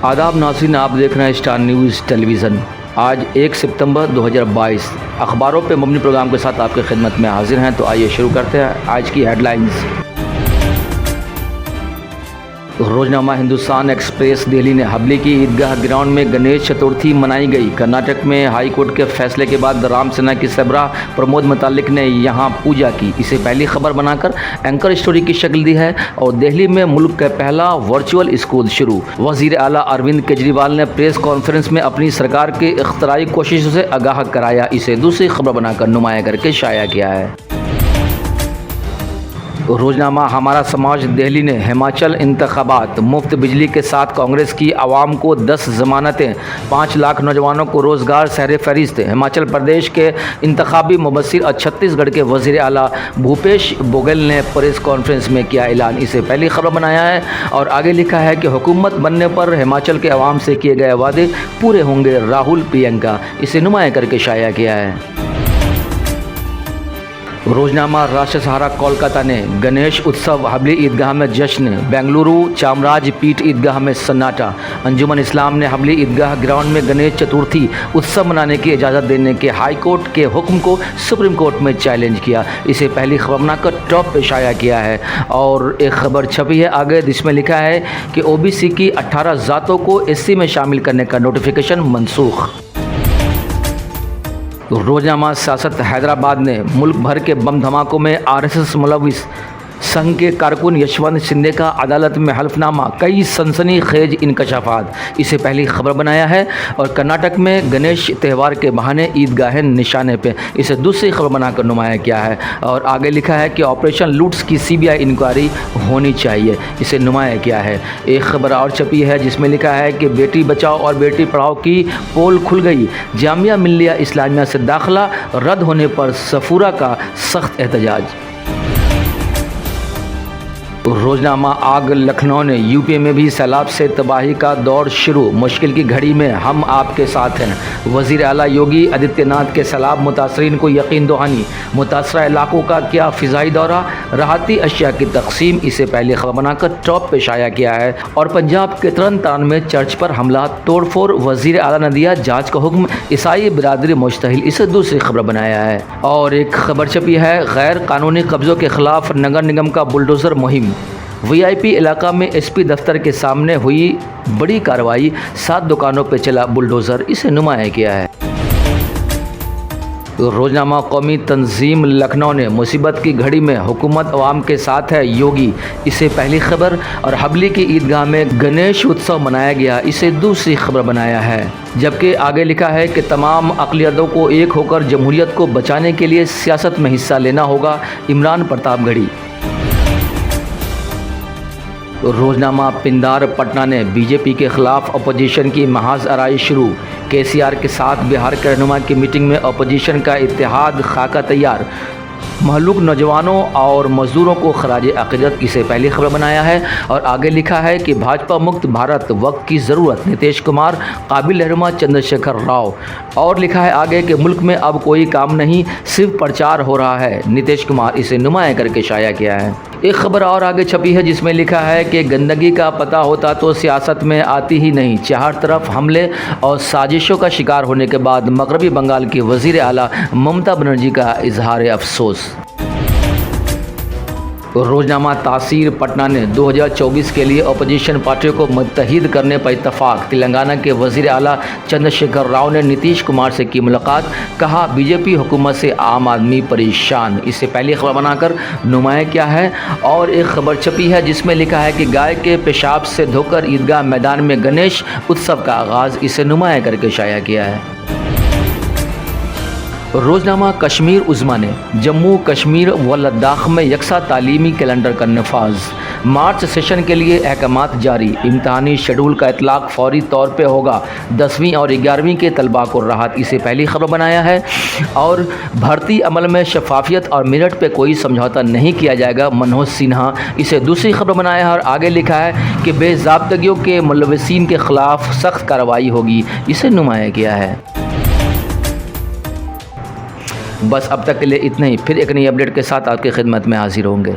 आदाब नाज़रीन, आप देख रहे हैं स्टार न्यूज़ टेलीविज़न। आज 1 सितंबर 2022 अखबारों पे मबनी प्रोग्राम के साथ आपकी खिदमत में हाजिर हैं। तो आइए शुरू करते हैं आज की हेडलाइंस। रोजनामा हिंदुस्तान एक्सप्रेस दिल्ली ने हबली की ईदगाह ग्राउंड में गणेश चतुर्थी मनाई गई। कर्नाटक में हाई कोर्ट के फैसले के बाद राम सेना की सरबराह प्रमोद मुतालिक ने यहां पूजा की। इसे पहली खबर बनाकर एंकर स्टोरी की शक्ल दी है। और दिल्ली में मुल्क का पहला वर्चुअल स्कूल शुरू। वजीर आला अरविंद केजरीवाल ने प्रेस कॉन्फ्रेंस में अपनी सरकार की इख्तराई कोशिशों से आगाह कराया। इसे दूसरी खबर बनाकर नुमाया करके शाया किया है। रोजनामा हमारा समाज दिल्ली ने हिमाचल इंतखाबात, मुफ्त बिजली के साथ कांग्रेस की आवाम को 10 जमानतें, 5 लाख नौजवानों को रोजगार, शहर फहरिस्त। हिमाचल प्रदेश के इंतखाबी मुबस्सिर और छत्तीसगढ़ के वजीर आला भूपेश बघेल ने प्रेस कॉन्फ्रेंस में किया ऐलान। इसे पहली खबर बनाया है और आगे लिखा है कि हुकूमत बनने पर हिमाचल के अवाम से किए गए वादे पूरे होंगे, राहुल प्रियंका। इसे नुमाया करके शाया किया है। रोजनामा राष्ट्र सहारा कोलकाता ने गणेश उत्सव हबली ईदगाह में जश्न, बेंगलुरु चामराज पीठ ईदगाह में सन्नाटा। अंजुमन इस्लाम ने हबली ईदगाह ग्राउंड में गणेश चतुर्थी उत्सव मनाने की इजाज़त देने के हाई कोर्ट के हुक्म को सुप्रीम कोर्ट में चैलेंज किया। इसे पहली खबर बनाकर टॉप पे शाया किया है। और एक खबर छपी है आगे जिसमें लिखा है कि ओबीसी की 18 जातों को एससी में शामिल करने का नोटिफिकेशन मनसूख। रोजनामा सियासत हैदराबाद ने मुल्क भर के बम धमाकों में आरएसएस मुलविस संघ के कारकुन यशवंत शिंदे का अदालत में हल्फनामा, कई सनसनीखेज इंकशाफात। इसे पहली खबर बनाया है। और कर्नाटक में गणेश त्यौहार के बहाने ईदगाहें निशाने पे। इसे दूसरी खबर बनाकर नुमाया किया है। और आगे लिखा है कि ऑपरेशन लूट्स की सीबीआई इंक्वायरी होनी चाहिए। इसे नुमाया किया है। एक खबर और छपी है जिसमें लिखा है कि बेटी बचाओ और बेटी पढ़ाओ की पोल खुल गई। जामिया मिल्लिया इस्लामिया से दाखिला रद्द होने पर सफूरा का सख्त एहतजाज। रोजनामा आग लखनऊ ने यूपी में भी सैलाब से तबाही का दौर शुरू। मुश्किल की घड़ी में हम आपके साथ हैं। वजीर आला योगी आदित्यनाथ के सैलाब मुतासरीन को यकीन दहानी। मुतासरा इलाकों का क्या फ़िज़ाई दौरा, राहती अशिया की तकसीम। इसे पहले खबर बनाकर टॉप पे शाया किया है। और पंजाब के तरन तारण में चर्च पर हमला, तोड़फोड़, वजीर आला ने दिया जाँच का हुक्म, ईसाई बिरादरी मुश्तहिल। इसे दूसरी खबर बनाया है। और एक खबर छपी है गैर कानूनी कब्ज़ों के खिलाफ नगर निगम का बुलडोज़र मुहिम। वीआईपी इलाका में एसपी दफ्तर के सामने हुई बड़ी कार्रवाई, 7 दुकानों पर चला बुलडोज़र। इसे नुमाया किया है। रोजनामा कौमी तंजीम लखनऊ ने मुसीबत की घड़ी में हुकूमत अवाम के साथ है, योगी। इसे पहली खबर। और हबली की ईदगाह में गणेश उत्सव मनाया गया। इसे दूसरी खबर बनाया है। जबकि आगे लिखा है कि तमाम अक़लियतों को एक होकर जमहूरियत को बचाने के लिए सियासत में हिस्सा लेना होगा, इमरान प्रतापगढ़ी। रोजनामा पिंदार पटना ने बीजेपी के खिलाफ अपोजिशन की महाज आराई शुरू। केसीआर के साथ बिहार के रहनुमा की मीटिंग में अपोजिशन का इत्तेहाद खाका तैयार। महलूक नौजवानों और मजदूरों को खराज अक़ीदत। इसे पहली खबर बनाया है। और आगे लिखा है कि भाजपा मुक्त भारत वक्त की ज़रूरत, नीतीश कुमार काबिल रहनुमा चंद्रशेखर राव। और लिखा है आगे कि मुल्क में अब कोई काम नहीं, सिर्फ प्रचार हो रहा है, नीतीश कुमार। इसे नुमाया करके शाया किया है। एक खबर और आगे छपी है जिसमें लिखा है कि गंदगी का पता होता तो सियासत में आती ही नहीं। चार तरफ हमले और साजिशों का शिकार होने के बाद मगरबी बंगाल की वज़ीर आला ममता बनर्जी का इजहार अफसोस। रोजनामा तासीर पटना ने 2024 के लिए अपोजिशन पार्टियों को मुत्तहिद करने पर इत्तफाक। तेलंगाना के वज़ीर आला चंद्रशेखर राव ने नीतीश कुमार से की मुलाकात, कहा बीजेपी हुकूमत से आम आदमी परेशान। इसे पहली खबर बनाकर नुमाया किया है। और एक खबर छपी है जिसमें लिखा है कि गाय के पेशाब से धोकर ईदगाह मैदान में गणेश उत्सव का आगाज़। इसे नुमाया करके शाया किया है। रोजनामा कश्मीर उज़्मा ने जम्मू कश्मीर व लद्दाख में यकसा तालीमी कैलेंडर का नफाज। मार्च सेशन के लिए अहकामात जारी। इम्तहानी शेड्यूल का इतलाक़ फौरी तौर पे होगा। 10वीं और 11वीं के तलबा को राहत। इसे पहली खबर बनाया है। और भर्ती अमल में शफाफियत और मेरिट पे कोई समझौता नहीं किया जाएगा, मनोज सिन्हा। इसे दूसरी खबर बनाया है। और आगे लिखा है कि बेज़ाब्तगियों के मुलविसीन के ख़िलाफ़ सख्त कार्रवाई होगी। इसे नुमाया किया है। बस अब तक के लिए इतना ही। फिर एक नई अपडेट के साथ आपकी खिदमत में हाजिर होंगे।